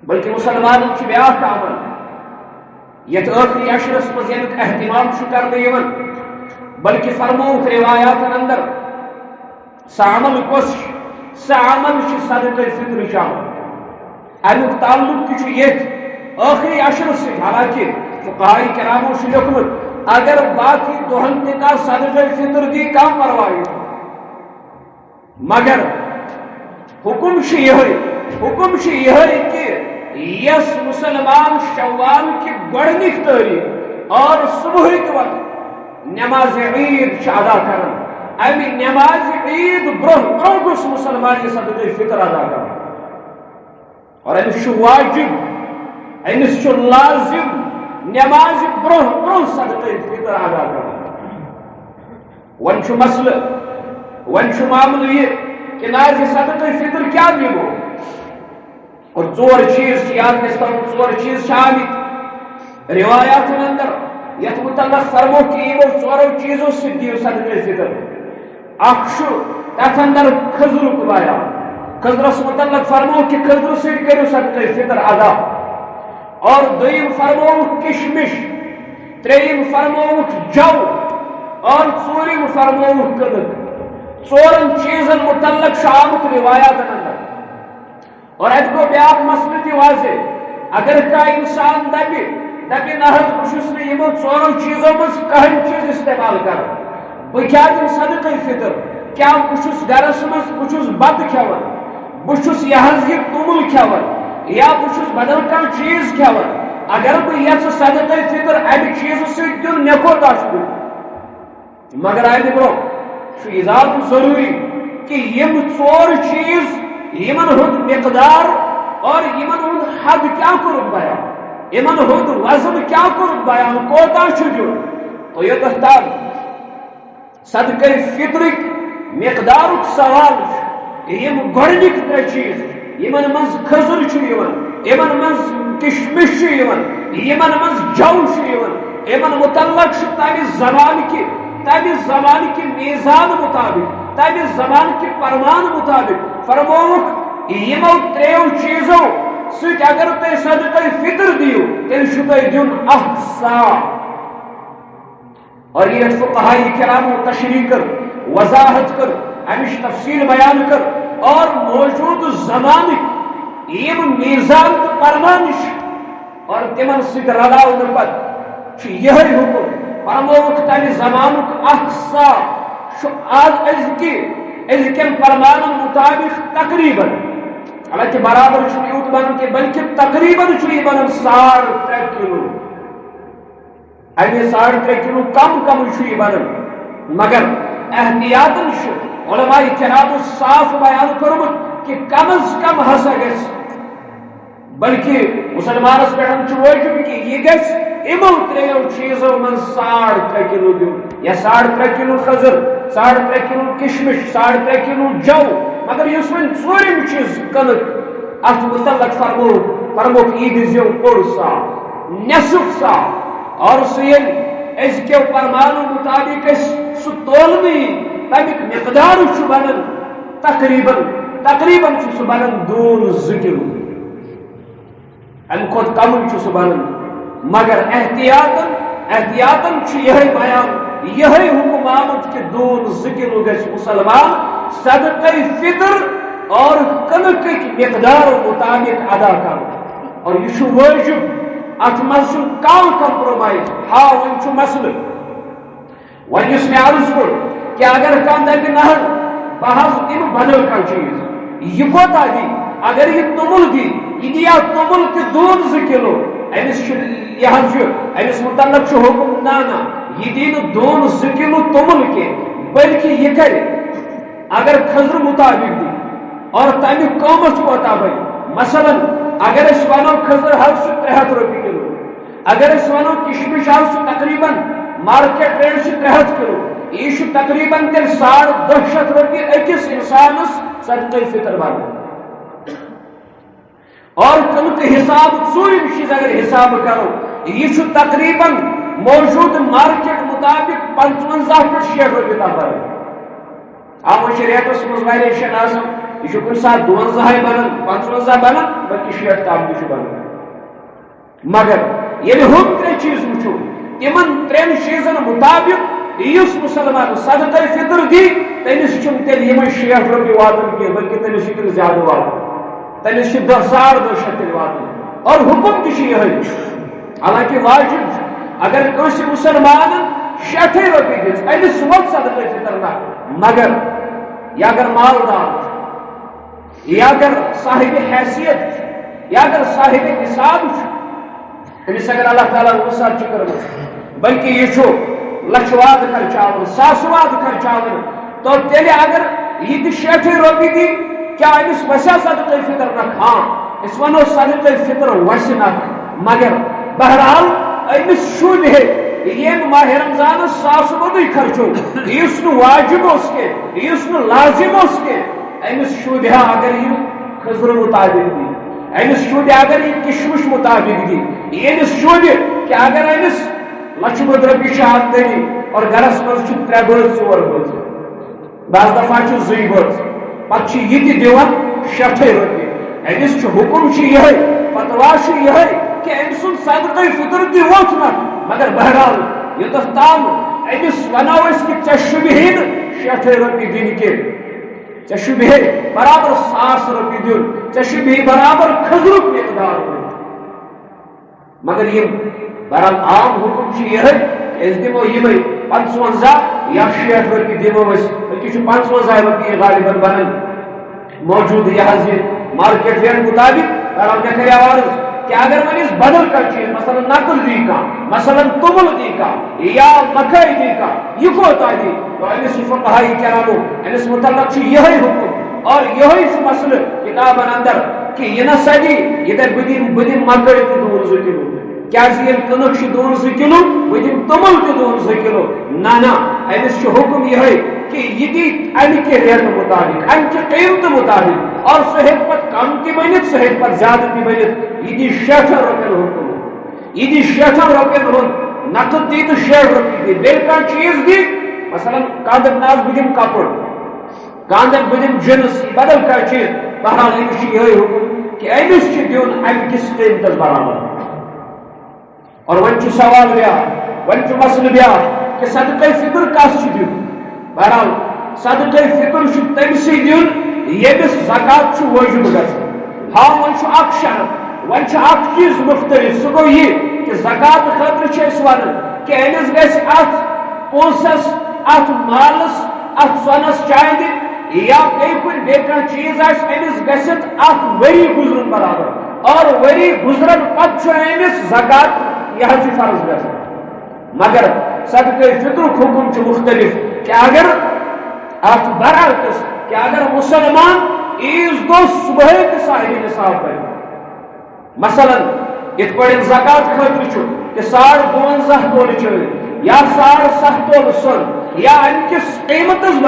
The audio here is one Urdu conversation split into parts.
بلکہ مسلمانوں کی بیاکھ عمل یت آخری عشرس مز یمیک اہتمام کرنے یوان بلکہ فرموک روایات اندر سہ عمل کس سہ عمل صدقہ فطر عمل امیک تعلق تہ یت آخری عشر سے حالانکہ فقہاء کرامو لکھمت اگر باقی دہن تہ صدقہ فطر دی کم پرواہ مگر حکم یہ کہ یس مسلمان شوال کی گۄڈنِچ تاریخ اور صبحک وقت نماز عید ادا کرن امی نماز عید برہ گوس مسلمان یہ صدقہ فطر ادا کرن اور امس واجب امس لازم نماز برہ صدقہ فطر ادا کرن ون مسئلہ ون معاملہ یہ کہ ناز صدقہ فطر کیا نمو اور ژور چیز یاد گژھِ تھاوُن ژور چیز آمت روایات اندر یتھ متعلق فرمو کہ یمو ژورو چیزو سۭتۍ دِیِو صدقہ فطر اکھ چھُ تتھ اندر خضرُک بیان خضرس متعلق فرمو کہ خضر سۭتۍ کٔرِو صدقہ فطر ادا اور دوٚیِم فرمووُکھ کشمش ترٛیٚیِم فرمووُکھ جو اور ژوٗرِم فرمووُکھ کٕنٕک ژورن چیزن متعلق چھُ آمُت روایات اندر اور اتھ گو بیاکھ مسئلہ تہ واضح اگر کانٛہہ انسان دپہ نہ حظ بہٕ چھُس نہٕ یمو ژورو چیزو منٛز کٕہٕنۍ چیز استعمال کران بہٕ کیٛاہ دِمہٕ صدقہ فطر کیا بہٕ چھُس گرس منٛز بہٕ چھُس بتہٕ کھٮ۪وان بہٕ چھُس یہ توٚمُل کھٮ۪وان یا بہٕ چھُس بدل کانٛہہ چیز کھٮ۪وان اگر بہٕ یژھٕ صدقہ فطر امہِ چیزٕ سۭتۍ دیُن مےٚ کوتاہ چھُ دیُن مگر امہِ برونٛہہ چھُ اضافہٕ ضروٗری کہ یم ژور چیز یمن ہند مقدار اور یمن ہند حد کیا کورُکھ بیان یمن ہند وزن کیا کورُکھ بیان کوتاہ چھُ دیُن تو یوتتھ تام صدقہ فطرک مقدارک سوال یم گۄڈنِکۍ ترٛےٚ چیز یمن منٛز خضر چھُ یِوان یمن منٛز کشمش چھُ یِوان یمن منٛز جو چھُ یِوان یمن متعلق چھُ تمہِ زمانہ کہ میزان مطابق تمہِ زمانہ کہ پرمان مطابق فرمووُکھ یمو ترٛیٚیو چیزو سۭتۍ اگر تُہۍ صدقہ فطر دِیِو تیٚلہِ چھُ تۄہہِ دیُن اکھ صاع اور یہ فقہاء کرامو تشریح کر وضاحت کر امچ تفصیل بیان کر اور موجود زمانک یم میزان تو پرمان اور تمن سۭتۍ رلاونہٕ پتہٕ چھُ یِہوٚے حکم فرمووُکھ تمہِ زمانُک اکھ صاع چھُ آز أزکٮ۪ن پرمانن مطابق تقریباً حالانکہ برابر چھُنہٕ یوٗت بنان کینٛہہ بلکہ تقریباً چھُ یہِ بنان 3.5 کلو امہِ 3.5 کلو کم چھُ یہِ بنان مگر احتیاطن چھُ علماء کرامو صاف بیان کوٚرمُت کہ کم از کم ہسا گژھِ بلکہ مسلمانس پٮ۪ٹھ چھُ وٲجِب کہ یہِ گژھِ یمو ترٛیٚیو چیزو منٛز 3.5 کلو دیُن یا 3.5 کلو خضر 3.5 کلو کشمش 3.5 کلو جو مگر یُس وۄنۍ ژوٗرِم چیز کٕنٕک اتھ متعلق فرمووُکھ یہِ دِزیو 1.5 صاع نصف صاع اور سُہ ییٚلہِ أزکیو پرمانو مطابق أسۍ سُہ تولنہٕ یی تمیُک مقدار چھُ بنان تقریباً چھُ سُہ بنان 2 کلو امہِ کھۄتہٕ کمٕے چھُ سُہ بنان مگر احتیاطن چھُ یِہوٚے بیان یِہوٚے حکم آمُت کہ 2 کلو گژھِ مسلمان صدقہ فطر اور کٕنٕکٕکۍ مقدار مطابق ادا کرُن اور یہ چھُ وٲجِب اتھ منٛز چھُنہٕ کانٛہہ کمپرومائز ہاں وۄنۍ چھُ مسلہٕ وۄنۍ یُس مےٚ عرض کوٚر کہ اگر کانٛہہ دپہِ نہ حظ بہٕ حظ دِمہٕ بدل کانٛہہ چیز یہِ کوتاہ دی اگر یہِ توٚمُل دی یہِ دِیا توٚمُل تہِ 2 کلو أمِس چھُ یہِ حظ چھُ أمِس متعلق چھُ حکم نہ یہِ دی نہٕ 2 کلو توٚمُل کینٛہہ بلکہ یہِ کرِ اگر خضر مطابق دی اور تمیُک قۭمتھ کوتاہ بنہِ مثلاً اگر أسۍ وَنو خضر حظ چھُ 300 رۄپیہِ کلو اگر أسۍ وَنو کشمش حظ چھُ تقریباً مارکیٹ ریٹ چھِ 300 کلو یہِ چھُ تقریباً تیٚلہِ 250 رۄپیہِ أکِس اِنسانس صدقہ فطر بنان اور کٕنٕکہٕ حساب ژوٗرِم چیز اگر حساب کرو یہ چھُ تقریباً موجود مارکیٹ مطابق 55 پٮ۪ٹھ 60 رۄپیہِ تام بنان اَوٕ چھِ ریٹس منٛز ویریشن آسان یہ کن سات 52 بنان 55 بنان بلکہ 60 تام تہ بنان مگر یل ہم ترے چیز وچو تمن 3 چیزن مطابق اس مسلمان صدقہ فطر دی تمس چھ تیل یم 60 رۄپیہِ واتن کی بلکہ تمس چھ زیادہ واتن تمس چھ 10,200 واتن اور حکم تہ یہ حالانکہ واجب اگر کس مسلمان 60 رۄپیہِ دِژ امس ووت صدقہ فطر نہ مگر یا اگر مالدار یا اگر صاحب حیثیت یا اگر صاحب نصاب امس اگر اللہ تعالیٰ وسعت کرمت بلکہ یہ لچھواد خرچاون ساسواد خرچاون تو تیلے اگر یہ 60 رۄپیہِ دی کیا امس وسیا صدقہ فطر نہ ہاں اس ونو صدقہ فطر وس نہ مگر بہرحال امس شد ہے یم ماہ رمضان 100 رۄپیہِ خرچو اس واجب اس کے اس لازم اس کے امس شد ہے اگر یہ خضر مطابق دی امس شد اگر یہ کشمش مطابق دی امس شد کہ اگر امس لچھ بد رۄپیہِ آمدنی اور گرس مز 3 بٲژ 4 بٲژ بعض دفعہ زی بٲژ پتہ یہ دِوان 60 رۄپیہِ امس حکم یہ فتوا یہ کہ ام سن صدقہ فطر تہ ووت نہ مگر بہرحال یوتس تام امس ونو کہ ژے شوبہی 60 رۄپیہِ دن کی ژے شوبہی برابر 100 رۄپیہِ دن ژے شوبہی برابر خضرک مقدار مگر یہ بہرحال عام حکم یہ اس دمو یہ 55 یا 60 رۄپیہِ دمو بلکہ 55 رۄپیہِ غالباً بنان موجود یہ مارکیٹ ریٹ مطابق بہرحال مے کرے عرض کہ اگر ونس بدل کا چیز مثلا نقل دی کا مثلا تومل دی کا یا مکئی دی کا یہ کوتا دی تو امس فقہائی کرامو امس متعلق یہ حکم اور یہ مسئلہ کتابن اندر کہ یہ نہ سجی یہ بدیم مکئی تہ 2 کلو کیا کنک 2 کلو بدیم تومل تہ 2 کلو نہ امس حکم یہ کہ یہ دی امہ کے ریٹ مطابق امہ کے قیمت مطابق اور سہ ہیک پتہ کم تہ بنت سہ ہیک پتہ زیادہ تہ بنت یہ دی 60 رۄپیَن حکم یہ دی 60 رۄپیَن ہند نقد دی تو 60 رۄپیہِ دی بیٚیہِ کانٛہہ چیز دی مثلا کاندر ناز بدیم کپڑ کاندر بدیم جنس بدل کانٛہہ چیز بہرحال امس یہ حکم کہ امس دیون امہ کس قیمتس برابر اور ون سوال بیاکھ ون مسئلہ بیاکھ کہ صدقہ فطر کس دیون بہرحال صدقہ فطر تمس دیون یمس زکات واجب گژھان ہاں ون اک شرط ون اک چیز مختلف سہ گو یہ کہ زکات خاطر اس ونان کہ امس گژھِ ات پونسس ات مالس ات سونس چاندِ یا بیٚیہِ کانٛہہ چیز آسہِ امس گژھِتھ اکھ ؤری گزرن برابر اور ؤری گزرن پتہٕ امس زکات یہ فرض گژھان مگر صدقہ فطرک حکم مختلف کہ اگر ات برعکس کہ اگر مسلمان عیز دۄہ صبحے تہ صاحب نصاب کرے مثلا ات پٲٹھۍ زکات خٲطرٕ کہ 52 تولہٕ چٲنۍ یا 7.5 تولہٕ سۄن یا امہ کس قیمتس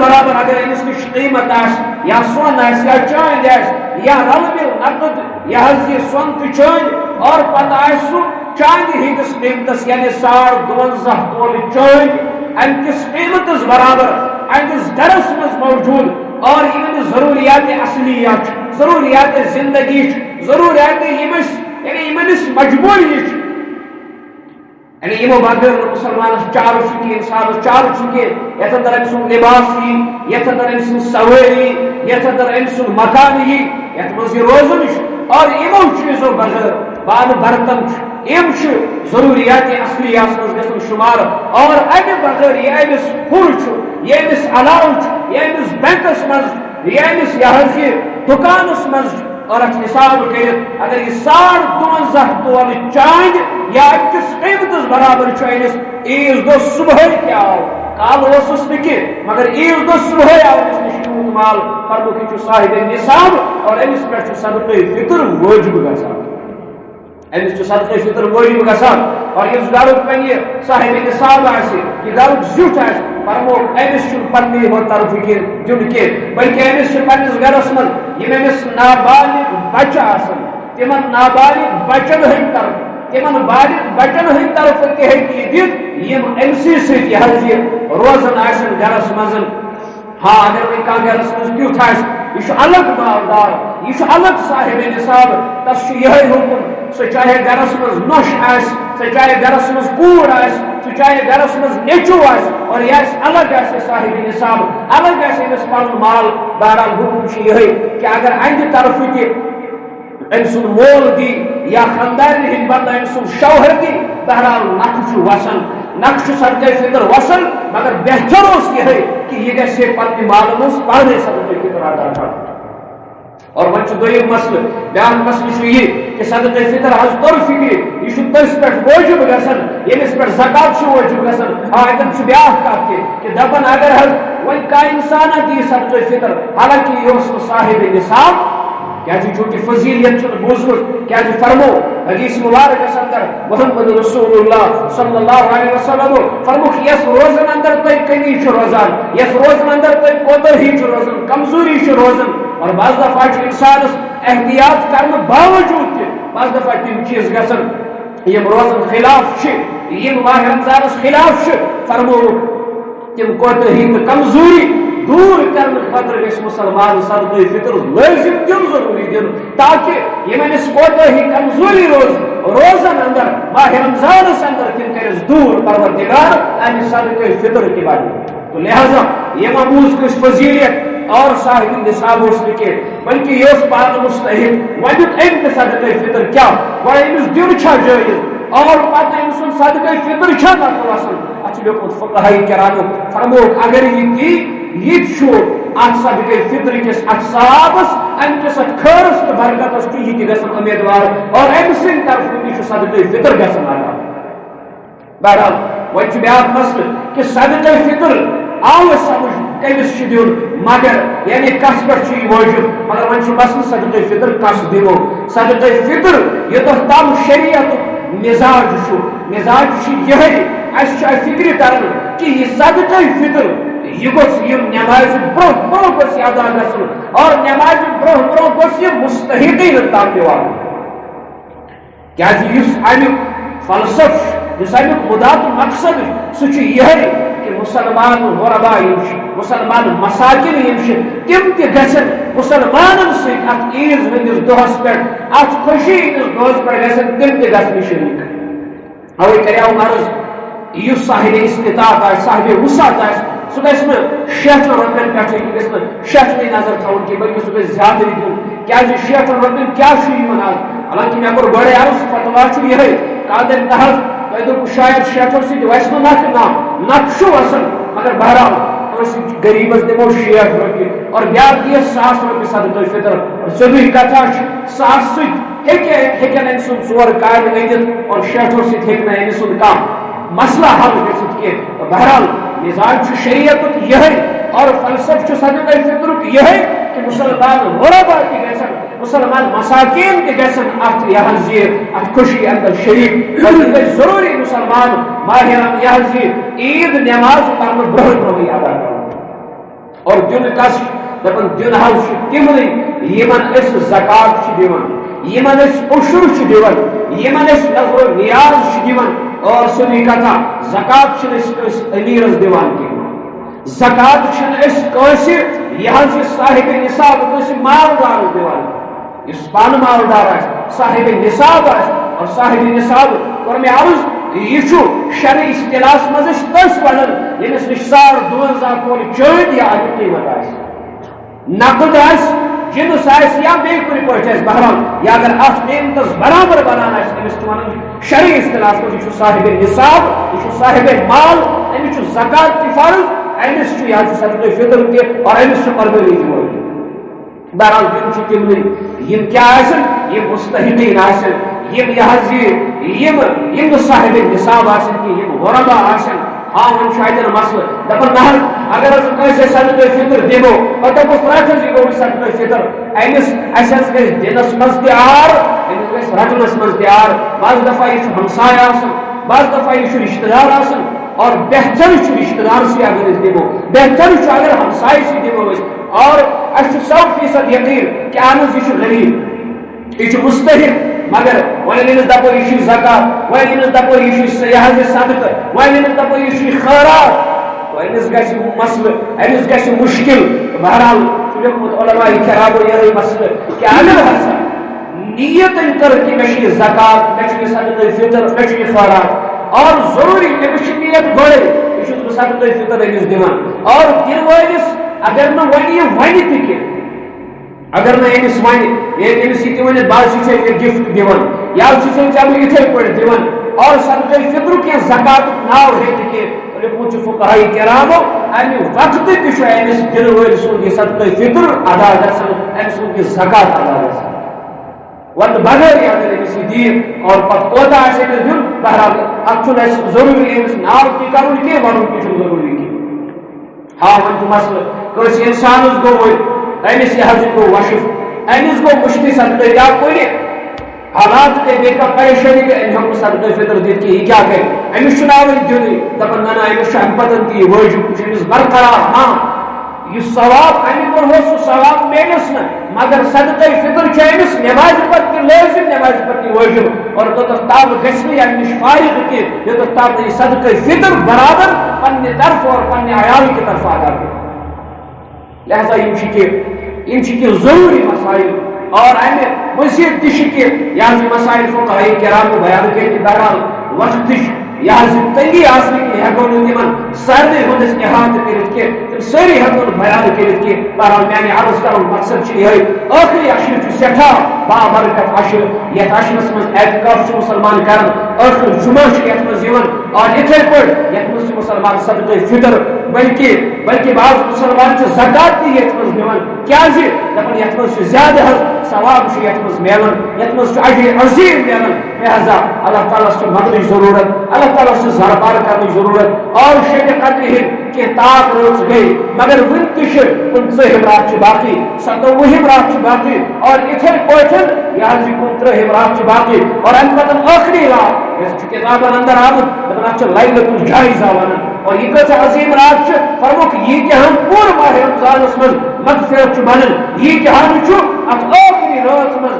برابر اگر امس نش قیمت آسہِ یا سون آسہِ یا چاند آسہِ یا رل مل نقد یہ سون تہ چاند اور پتہ آسہِ سُہ چاندِ ہندس قیمتس یعنی 52 تولہٕ چاند امہ کس قیمتس برابر امس گرس مز موجود اور یہ ضروریات اصلیات ضروریات زندگی ضروریات یعنی مجبوری یعنی بغیر مسلمان چار چکی انسان چار چکی یت اندر ام سن لباس یت اندر ام سن سواری یت اندر ام سن مکان یت مز روزن اور یمو چیزوں بغیر بان برتن یم ضروریات اصلیات مز گژھن شمار اور امہ بغیر یہ امس ہر یہ امس علاوہ یہ امس بینکس مز یہ امس یہ دکانس مز اور ات حساب کرت اگر یہ 52 تولہٕ چاند یا اکس قیمتس برابر امس عیز دۄہ صبحے کیا آو کال اوسس نہ مگر عیز دۄہ صبحے آو امس نش یوت مال فرموک یہ صاحب نصاب اور امس پہ صدقہ فطر واجب گژھان امس صدقہ فطر واجب گژھان اور اس گھرک پنہ صاحب نصاب آسہ یہ گھرک زیوٹھ آسہ فرموک امس پنہ ہو طرف دن کی بلکہ امس پنس گھرس من یم امس نابالغ بچہ آسن تمن نابالغ بچن ہند طرف تمن بالغ بچن ہند طرف تہ ہیٚکہِ دِتھ یم امسی سۭتۍ یہ روزان آسن گھرس مز ہاں اگر وہی کھانا گرس مز تیوت یہ الگ مالدار یہ الگ صاحب نصاب تس یہ حکم سہ چاہے گرس مز نوش سہ چاہے گرس مز کوڑ سہ چاہے گرس مز نیچو اور یہ الگ صاحب نصاب الگ امس پن مال بہرحال حکم یہ کہ اگر اہد طرف تہ ام سن مول دی یا خاندان ہند بندہ ام سن شوہر دی بہرحال نقش وسن نقش صدقہ فطر وسن مگر بہتر اس یہ کہ یہ گھے پنہ مال مز پانے صدقہ فطر ادا کر اور وہ دویم مسئلہ بیاکھ مسئلہ یہ کہ صدقہ فطر حض طور فکر یہ تس پہ واجب گھن یمس پہ زکات واجب گھن ہاں اتن بیاکھ کت کہ دپان اگر حض وی کا انسان دی صدقہ فطر حالانکہ یہ صاحب نصاب کیا چونکہ فضیلیت بوزمت کیا فرمو حدیث مبارک اندر محمد رسول اللہ صلی اللہ علیہ وسلم فرمو یس روزن اندر تھی کمی روزان یس روزن اندر تھی کوتاہی روزان کمزوری روزان اور بعض دفعہ انسانس احتیاط کرنے باوجود تہ بعض دفعہ تم چیز گھن یم روزن خلاف یم ماہ رمضانس خلاف فرمو تم کوتاہی تو کمزوری دور کرنے خاطر گھس مسلمان صدقہ فطر لازم دن ضروری دن تاکہ یمس کوتاہی کمزوری روزن اندر ماہ رمضانس اندر تم کرس دور پروردگار امہ صدقہ فطر کی بات تو لہذا یہ مبوز کس فضیلیت اور صاحب نصاب اس کے بلکہ یہ پاک مستحق وجد ام صدقہ فطر کیا امس دن جائز اور پتہ ام سن صدقہ فطر نقل اصل اچھا لیکن فقہائی کرامو فرمو اگر یہ صدقہ فطر کس اقسابس ام کس خیرس تو برکتس یہ گھن امیدوار اور ام سند طرف تہ صدقہ فطر گھن ادا بہرحال وہ بیاکھ مسئلہ کہ صدقہ فطر آو سمجھ کمس دن مگر یعنی کس پہ واجب مگر وہ مسئلہ صدقہ فطر کس دمو صدقہ فطر یوتھ تام شریعت مزاج مزاج یہ فکر کرن کہ یہ صدقہ فطر یہ گوس نماز برہ گوس ادا گھن اور نماز برہ گوس یہ مستحقین تام دِوان کیا امیک فلسف اس امیک مدات مقصد سہ یہ کہ مسلمان غربا مسلمان مساکن تم تہ گھن مسلمان ست عیز ہندس دہس پہ ات خوشی ہندس دہس پہ گھن تم تہ گھن شریک اوے کریو عرض اس صاحب استطاعت صاحب وسعت سہ گھن 60 رۄپین پہ گھن 60 نظر تھاؤن کی بلکہ سہ گھس زیادہ دن کیا 60 رۄپین کیا حالانکہ مے کور گۄڈے عرض فتوا یہ قادر تحت تہ دپ شاید 60 سی ویس نقش وسن مگر بہرحال غریبس دمو 60 رۄپیہِ اور بیاکھ دی 100 رۄپیہِ صدقہ فطر سیودٕے کتھا 100 سۭتۍ ہیٚکن أمۍ سُنٛد 4 کامہِ أنِتھ اور 60 سۭتۍ ہیٚکہِ نہٕ أمۍ سُنٛد کانٛہہ مسئلہ حل گژھِتھ کینٛہہ بہرحال مزاج چھُ شریعتُک یِہے اور فلسفہ چھُ صدقہ فطرُک یِہے کہ مسلمان غربا تہِ گژھن مسلمان مساکین تہِ گژھن ات ات خوشی اندر شریک ضروری مسلمان ماہ عید نماز پڑھنے برہ برہ ادا کرن اور دن کس دپان دن حظ تمنے یمن اس زکات دِوان یمن اس عشر دِوان یمن اس نظر و نیاز دِوان اور سنی کتھا زکات امیرس دِوان کی زکات یہ صاحب نصاب مالدار دِوان اس پان مالدار صاحب نصاب اور صاحب نصاب اور میں عرض یہ شرع اصطلاح مز تس ونان یمس نش 52 کول چٲنٛدۍ یا امیُک قیمت نقد جنس یا بیٚیہِ کُنہِ پٲٹھۍ بہرحال یا اگر اتھ قیمتس برابر بنان أمس چھِ ونان شرع اصطلاح مز یہ صاحب نصاب یہ صاحب مال أمس چھُ زکات تہِ فرض أمس چھُ یا صدقہ فطر تہِ اور أمس چھُ قربٲنی تہِ وٲجب بہرحال تم چھِ تمنٕے یم کیا آسن یم مستحقین آسن یم صاحب نصاب آسن کہ یم غربا آسن ہاں وہ اتن مسئلہ دپان نہ اگر کٲنٛسہِ صدقہ فطر دمو پتہ گوٚژھ رٹن یہ گوٚو صدقہ فطر امس گژھِ دِنس منٛز تہِ عار امس گژھِ رٹنس منٛز تہِ عار بعض دفعہ یہ ہمساے آسان بعض دفعہ یہ رشتہ دار آسان اور بہتر رشتہ دار سی اگر دمو بہتر اگر ہمسائے سی دمو اور اس 100% یقین کہ اہم یہ غریب یہ مستحق مگر ویلنس دپو یہ زکات ویلنس دپو یہ صدقہ ویلنس دپو یہ خیرات أمس گژھِ مسلہٕ أمس گژھِ مشکل بہرحال لیوکھمُت علماء کرامو یہے مسلہٕ کہ اگر ہسا نیت کر کہ مےٚ چھِ یہِ زکات مےٚ چھُ یہِ صدقہ فطر مےٚ چھُ یہِ خٲرات اور ضروری أمس چھِ نیت گۄڈے یہِ چھُس بہٕ صدقہ فطر أمس دِوان اور دِنہٕ وٲلِس اگر نہٕ وۄنۍ یہِ وَنہِ تہِ کینٛہہ اگر نہ أمس ون أمس یہ ورنت بہت ژے گفٹ دِوان یا ژے ژےٚ بہٕ یِتھے پٲٹھۍ دِوان اور صدقہ فطر کی زکات ناو ہیٚتہِ کینٛہہ لیوکھمُت چھُ فقہاء کرامو امہِ وقتہٕ تہِ چھُ أمس دِنہٕ وٲلۍ سُنٛد یہِ صدقہ فطر ادا گژھان أمۍ سُنٛد یہِ زکات ادا گژھان وَنہٕ بغٲرٕے اگر أمس یہِ دِیہِ اور پتہٕ کوتاہ آسہِ أمس دیُن بہرحال اتھ چھُنہٕ اَسہِ ضروٗری أمس ناو تہِ کرُن کینٛہہ وَنُن تہِ چھُنہٕ ضروٗری کینٛہہ ہاں وۄنۍ چھُ مسلہٕ کٲنٛسہِ اِنسانس گوٚو وۄنۍ أمس یہِ حظ گوٚو وشف أمس گوٚو مُشتٕے صدقہ یا کُنہِ حالات گٔے بیٚیہِ کانٛہہ پریشٲنی گٔے أمۍ ہیوٚک نہٕ صدقہ فطر دِتھ کینٛہہ یہِ کیٛاہ کرِ أمس چھُ ناو وۄنۍ دِنُے دپان نہ أمس چھُ اَمہِ پتہٕ تہِ یہِ وٲجب یہِ چھُ أمس برقرار ہاں یہِ ثواب اَمہِ برونٛہہ اوس سُہ ثواب میلس نہٕ مگر صدقہ فطر چھُ أمس نٮ۪مازِ پتہٕ تہِ لٲزم نٮ۪مازِ پتہٕ تہِ وٲجب اور توٚتتھ تام گژھِ نہٕ اَمہِ نِش فارغ کینٛہہ یوٚتتھ تام نہٕ یہِ صدقہ فطر برابر پننہِ طرفہٕ اور پننہِ عیال کہِ طرفہٕ ادا کرِ لہذا یم کینٛہہ ضروری مسائل اور امہ مزید تہ یہ مسائل فقہاء کرامو بیان کر بہرحال وقت یہ تنگی آسنے کی ہیکو تمن سارے ہندس احاطہ کرت کی تم ساری ہیکو بیان کرت کی بہرحال میانہ عرض کرن مقصد یہ آخری عشر سٹھا بابرکت عشر یتھ عشرس من اعتکاف مسلمان کرن آخر جمعہ یتھ من اور اتھے پٲٹھۍ یتھ من مسلمان صدقہ فطر بلکہ بعض مسلمان زکات تہ یتھ من دِوان کیازِ دپان یتھ من زیادہ ثواب یتھ من ملان یتھ من اجر عظیم ملان لہذا اللہ تعالیٰ سے منگنٕچ ضرورت اللہ تعالیٰ سے زارپار کرنٕچ ضرورت اور شب قدر کی تاک رٲژ گئی مگر ون تہ 15 رات باقی 17 رات باقی اور اتھے پٲٹھۍ یہ 15 رات باقی اور امہ پتہٕ ٲخری رات کتابن اندر آمد دپان اتھ ليلة الجائزہ ونان اور یہ کیسے عظیم رات فرموک یہ کہ ہم پور ماہ رمضانس من مغفرت بنن یہ کہ ہم ات آخری رات من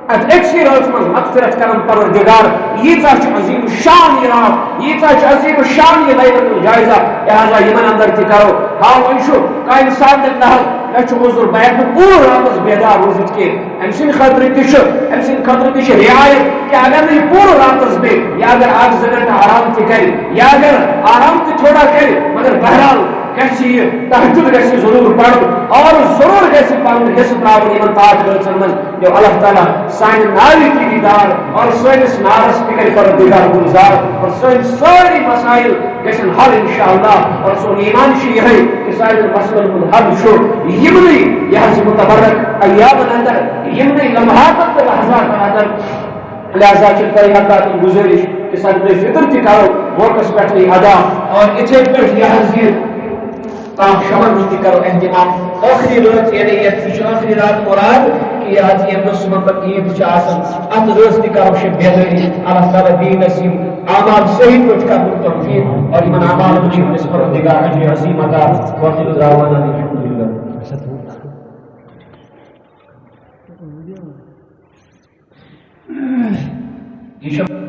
ات اکسی رات من مغفرت کرن پروردگار یہ عظیم شان یہ رات یہ عظیم شان یہ لیلۃ الجائزہ لہذا یمن اندر تہ کرو ہاں ون کا انسان نحل مجھ عذر بہ پور راتس بیدار روزت کی ام سند خطر تہ رعایت کہ اگر نہیں پور راتس بے یا اگر آج 2 گھنٹہ آرام تہ کر یا اگر آرام تہ تھوڑا کر مگر بہرحال گھس تہجد گھس ضرور پڑھ اور ضرور گھس پن حصہ تراون ان تاج رٲژن من جو اللہ تعالیٰ سانہ ناوِ کی دیدار اور سٲنِس نارس تہ کر پروردگار گلزار اور سٲنۍ سٲری مسائل گژھن حل انشاءاللہ اور سون ایمان یہ کہ سارے مسئلن ہند حل یمنی یہ متبرک ایامن اندر یمنی لمحات لحظات اندر لہذا اللہ گزارش کہ صدقہ فطر تہ کرو موقعس پہ ادا اور اتھے پہ یہ تاک شمن تہ کرو اہتمام آخری رات یعنی یہ آخری رات مراد کہ یہ یہ صبح پر عید ات رس تہ کرو شب بیداری اللہ تعالیٰ دی نصیب اعمال صحیح پہ کرو توفیق اور ان اعمال اس پروردگار اجر عظیم عطا واخر دعوانا الحمدللہ یہ